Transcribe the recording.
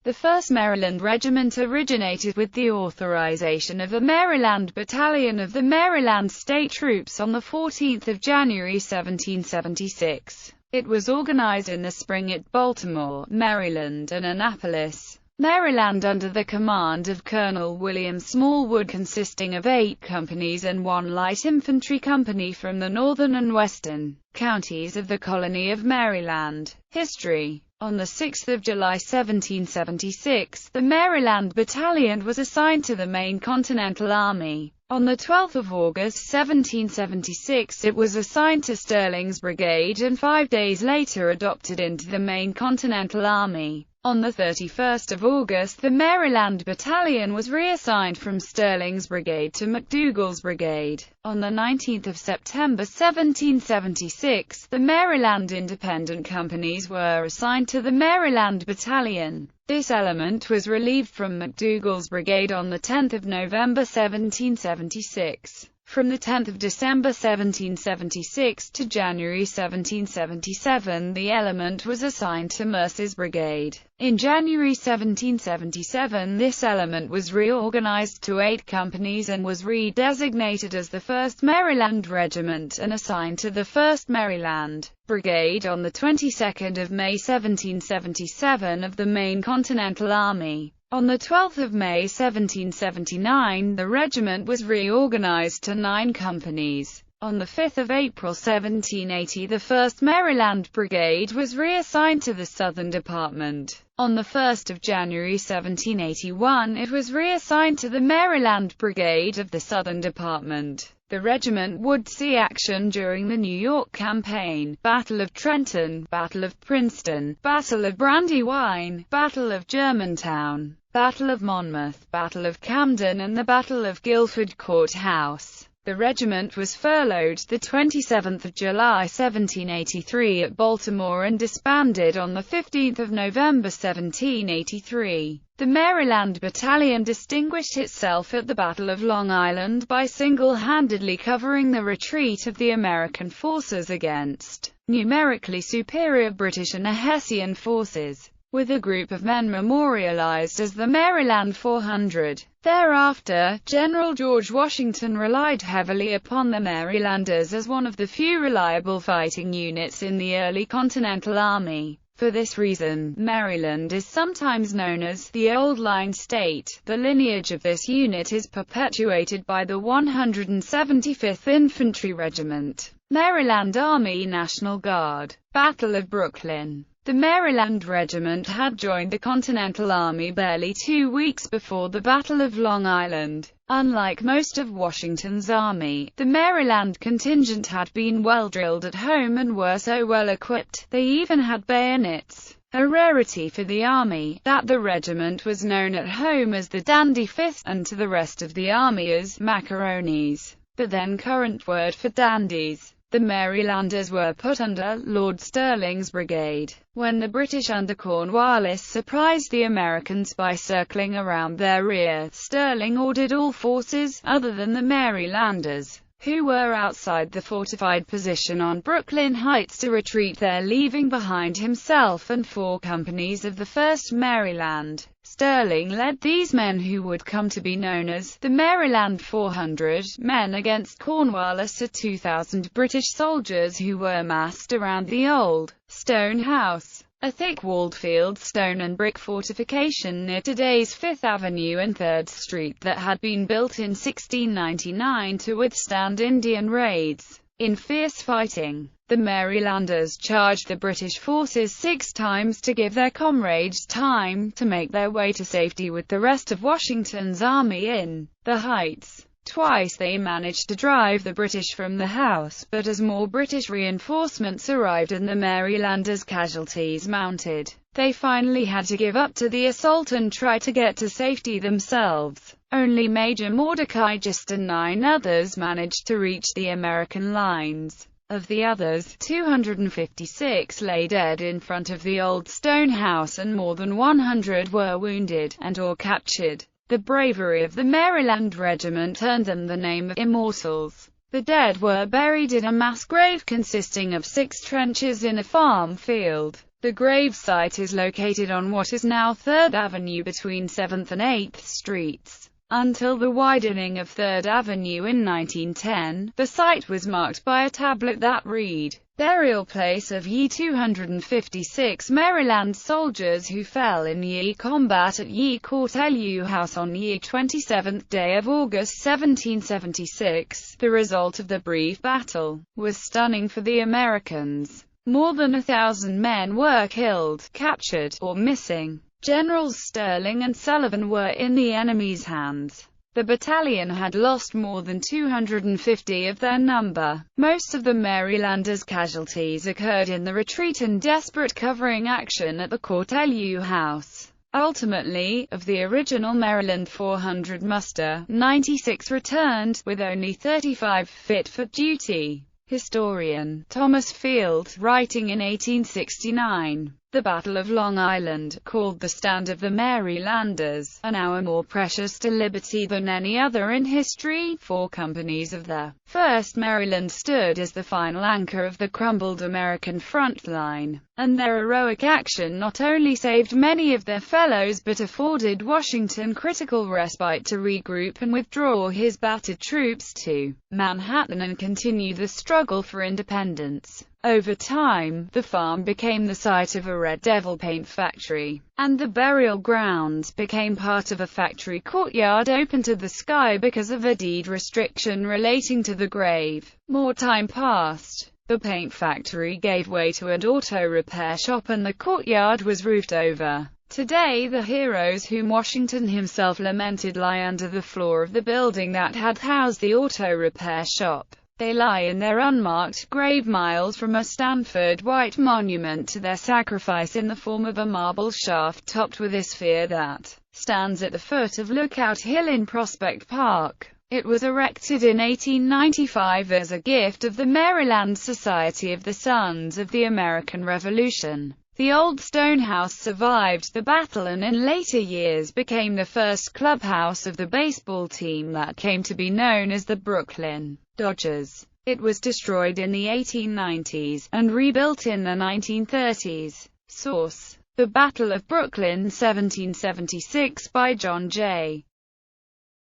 The 1st Maryland Regiment originated with the authorization of a Maryland Battalion of the Maryland State Troops on 14 January 1776. It was organized in the spring at Baltimore, Maryland and Annapolis, Maryland under the command of Colonel William Smallwood, consisting of 8 companies and 1 light infantry company from the northern and western counties of the colony of Maryland. History. On 6 July 1776, the Maryland Battalion was assigned to the Maine Continental Army. On 12 August 1776 it was assigned to Sterling's Brigade and 5 days later adopted into the Maine Continental Army. On 31 August the Maryland Battalion was reassigned from Sterling's Brigade to McDougall's Brigade. On 19 September 1776, the Maryland Independent Companies were assigned to the Maryland Battalion. This element was relieved from McDougall's Brigade on 10 November 1776. From 10 December 1776 to January 1777, the element was assigned to Mercer's Brigade. In January 1777, this element was reorganized to 8 companies and was redesignated as the 1st Maryland Regiment and assigned to the 1st Maryland Brigade on the 22nd of May 1777 of the Maine Continental Army. On 12 May 1779, the regiment was reorganized to 9 companies. On 5 April 1780, the 1st Maryland Brigade was reassigned to the Southern Department. On 1 January 1781, it was reassigned to the Maryland Brigade of the Southern Department. The regiment would see action during the New York Campaign, Battle of Trenton, Battle of Princeton, Battle of Brandywine, Battle of Germantown, Battle of Monmouth, Battle of Camden and the Battle of Guilford Court House. The regiment was furloughed the 27th of July 1783 at Baltimore and disbanded on the 15th of November 1783. The Maryland Battalion distinguished itself at the Battle of Long Island by single-handedly covering the retreat of the American forces against numerically superior British and Hessian forces, with a group of men memorialized as the Maryland 400. Thereafter, General George Washington relied heavily upon the Marylanders as one of the few reliable fighting units in the early Continental Army. For this reason, Maryland is sometimes known as the Old Line State. The lineage of this unit is perpetuated by the 175th Infantry Regiment, Maryland Army National Guard. Battle of Brooklyn. The Maryland Regiment had joined the Continental Army barely 2 weeks before the Battle of Long Island. Unlike most of Washington's army, the Maryland contingent had been well drilled at home and were so well equipped, they even had bayonets, a rarity for the army, that the regiment was known at home as the Dandy Fifth, and to the rest of the army as Macaronis, the then current word for dandies. The Marylanders were put under Lord Sterling's brigade. When the British under Cornwallis surprised the Americans by circling around their rear, Sterling ordered all forces, other than the Marylanders, who were outside the fortified position on Brooklyn Heights, to retreat there, leaving behind himself and 4 companies of the 1st Maryland. Sterling led these men, who would come to be known as the Maryland 400 men, against Cornwallis, 2,000 British soldiers who were massed around the old stone house, a thick-walled field stone and brick fortification near today's 5th Avenue and 3rd Street that had been built in 1699 to withstand Indian raids. In fierce fighting, the Marylanders charged the British forces 6 times to give their comrades time to make their way to safety with the rest of Washington's army in the Heights. Twice they managed to drive the British from the house, but as more British reinforcements arrived and the Marylanders' casualties mounted, they finally had to give up to the assault and try to get to safety themselves. Only Major Mordecai Gist and 9 others managed to reach the American lines. Of the others, 256 lay dead in front of the old stone house and more than 100 were wounded and/or captured. The bravery of the Maryland Regiment earned them the name of Immortals. The dead were buried in a mass grave consisting of 6 trenches in a farm field. The grave site is located on what is now 3rd Avenue between 7th and 8th Streets. Until the widening of 3rd Avenue in 1910, the site was marked by a tablet that read, "Burial place of ye 256 Maryland soldiers who fell in ye combat at ye Courtellieu House on ye 27th day of August 1776. The result of the brief battle was stunning for the Americans. More than 1,000 men were killed, captured, or missing. Generals Sterling and Sullivan were in the enemy's hands. The battalion had lost more than 250 of their number. Most of the Marylanders' casualties occurred in the retreat and desperate covering action at the Courtellieu House. Ultimately, of the original Maryland 400 muster, 96 returned, with only 35 fit for duty." Historian Thomas Field, writing in 1869, "The Battle of Long Island, called the Stand of the Marylanders, an hour more precious to liberty than any other in history. 4 companies of the 1st Maryland stood as the final anchor of the crumbled American front line, and their heroic action not only saved many of their fellows but afforded Washington critical respite to regroup and withdraw his battered troops to Manhattan and continue the struggle for independence." Over time, the farm became the site of a Red Devil paint factory, and the burial grounds became part of a factory courtyard open to the sky because of a deed restriction relating to the grave. More time passed. The paint factory gave way to an auto repair shop and the courtyard was roofed over. Today the heroes whom Washington himself lamented lie under the floor of the building that had housed the auto repair shop. They lie in their unmarked grave miles from a Stanford white monument to their sacrifice in the form of a marble shaft topped with a sphere that stands at the foot of Lookout Hill in Prospect Park. It was erected in 1895 as a gift of the Maryland Society of the Sons of the American Revolution. The old stone house survived the battle and in later years became the first clubhouse of the baseball team that came to be known as the Brooklyn Dodgers. It was destroyed in the 1890s, and rebuilt in the 1930s. Source: The Battle of Brooklyn 1776 by John J.